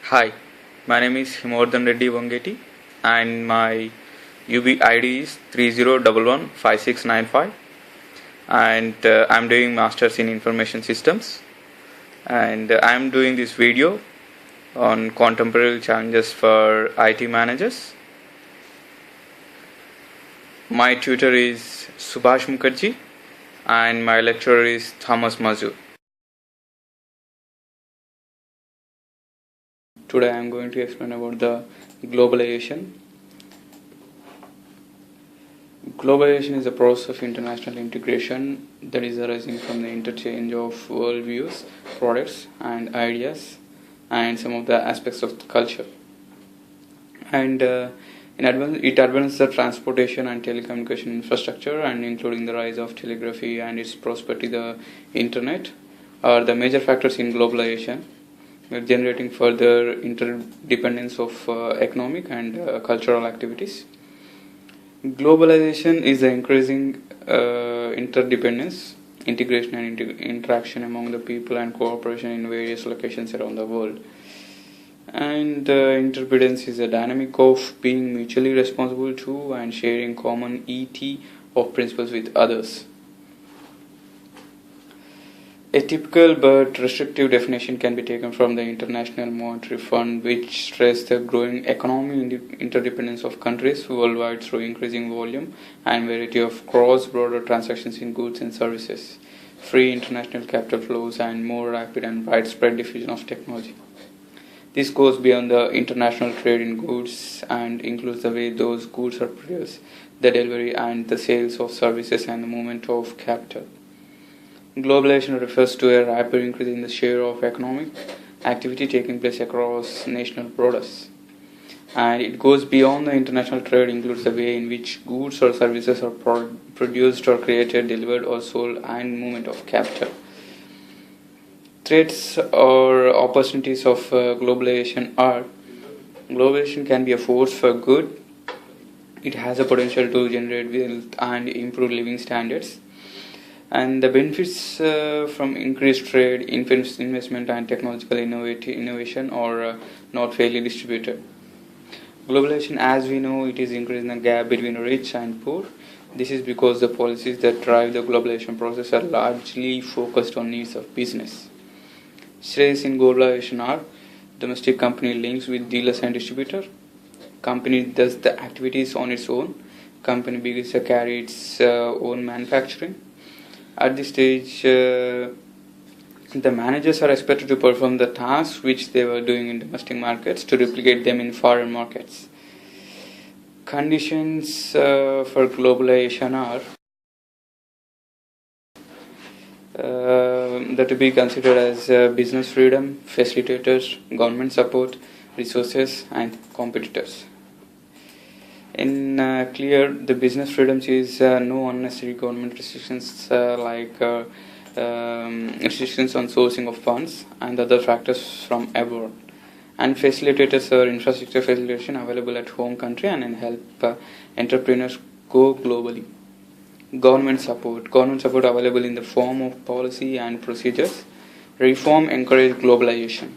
Hi, my name is Himordhan Reddy Vangeti and my UB ID is 30115695 and I'm doing Masters in Information Systems and I'm doing this video on contemporary challenges for IT managers. My tutor is Subhash Mukherjee and my lecturer is Thomas Mazur. Today I am going to explain about the globalization. Globalization is a process of international integration that is arising from the interchange of worldviews, products, and ideas, and some of the aspects of the culture. And it advances the transportation and telecommunication infrastructure, and including the rise of telegraphy and its prosperity, the internet, are the major factors in globalization, generating further interdependence of economic and cultural activities. Globalization is the increasing interdependence, integration, and interaction among the people and cooperation in various locations around the world. And interdependence is a dynamic of being mutually responsible to and sharing common ET of principles with others. A typical but restrictive definition can be taken from the International Monetary Fund, which stressed the growing economic interdependence of countries worldwide through increasing volume and variety of cross-border transactions in goods and services, free international capital flows, and more rapid and widespread diffusion of technology. This goes beyond the international trade in goods and includes the way those goods are produced, the delivery and the sales of services, and the movement of capital. Globalization refers to a rapid increase in the share of economic activity taking place across national borders. And it goes beyond the international trade, includes the way in which goods or services are produced or created, delivered or sold, and movement of capital. Threats or opportunities of globalization are: globalization can be a force for good. It has a potential to generate wealth and improve living standards. And the benefits from increased trade, investment, and technological innovation are not fairly distributed. Globalization, as we know, it is increasing the gap between rich and poor. This is because the policies that drive the globalization process are largely focused on needs of business. Strays in globalization are: domestic company links with dealers and distributor. Company does the activities on its own. Company begins to carry its own manufacturing. At this stage, the managers are expected to perform the tasks which they were doing in domestic markets to replicate them in foreign markets. Conditions for globalization are that to be considered as business freedom, facilitators, government support, resources, and competitors. In clear, the business freedoms is no unnecessary government restrictions like restrictions on sourcing of funds and other factors from abroad. And facilitators are infrastructure facilitation available at home country and help entrepreneurs go globally. Government support available in the form of policy and procedures. Reform encourage globalization.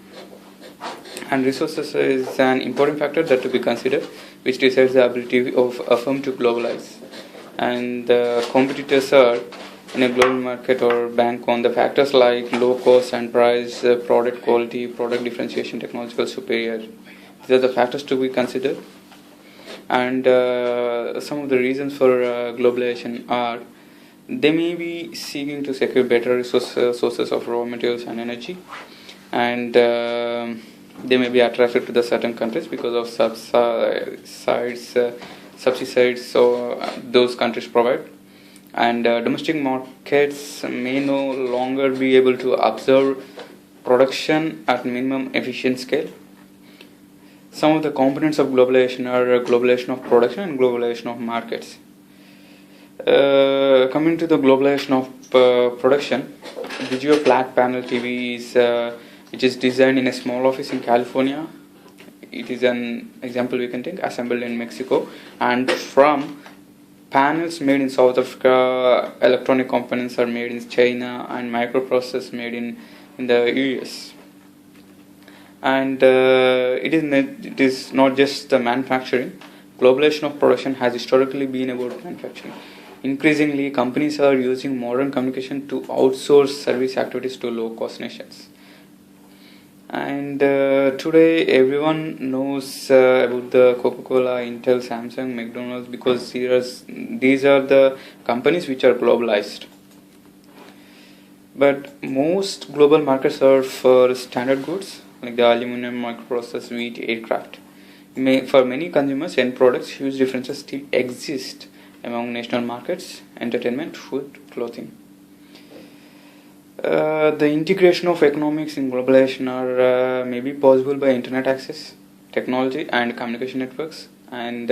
And resources is an important factor that to be considered, which decides the ability of a firm to globalize. And the competitors are in a global market or bank on the factors like low cost and price, product quality, product differentiation, technological superiority. These are the factors to be considered. And some of the reasons for globalization are: they may be seeking to secure better sources of raw materials and energy, and they may be attracted to the certain countries because of subsidies so those countries provide. And domestic markets may no longer be able to observe production at minimum efficient scale. Some of the components of globalization are globalization of production and globalization of markets. Coming to the globalization of production, Video flat panel TV is which is designed in a small office in California. It is an example we can take, assembled in Mexico, and from panels made in South Africa, electronic components are made in China, and microprocessors made in the US. And it is not just the manufacturing. Globalization of production has historically been about manufacturing. Increasingly, companies are using modern communication to outsource service activities to low-cost nations. And today, everyone knows about the Coca-Cola, Intel, Samsung, McDonald's, because these are the companies which are globalized. But most global markets are for standard goods like the aluminum, microprocessors, wheat, aircraft. For many consumers, end products, huge differences still exist among national markets: entertainment, food, clothing. The integration of economics in globalization are maybe possible by internet access, technology and communication networks, and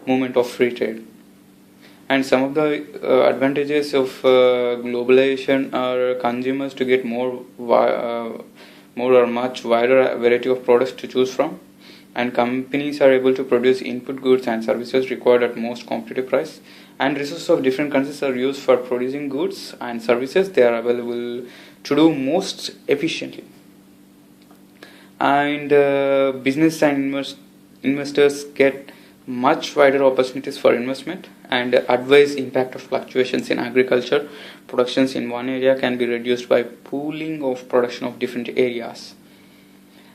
movement of free trade. And some of the advantages of globalization are consumers to get more or much wider variety of products to choose from, and companies are able to produce input goods and services required at most competitive price, and resources of different countries are used for producing goods and services they are available to do most efficiently. And business and investors get much wider opportunities for investment, and advise impact of fluctuations in agriculture productions in one area can be reduced by pooling of production of different areas.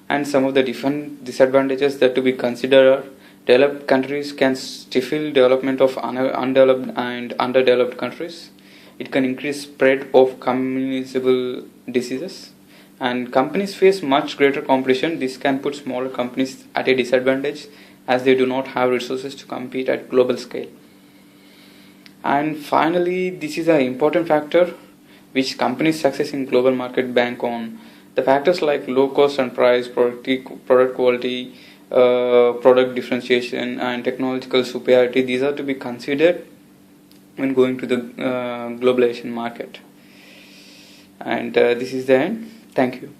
And some of the different disadvantages that to be considered are: developed countries can stifle development of undeveloped and underdeveloped countries. It can increase spread of communicable diseases, and companies face much greater competition. This can put smaller companies at a disadvantage as they do not have resources to compete at global scale. And finally, this is an important factor which companies' success in global market bank on. The factors like low cost and price, product quality, product differentiation, and technological superiority, these are to be considered when going to the globalization market. And this is the end. Thank you.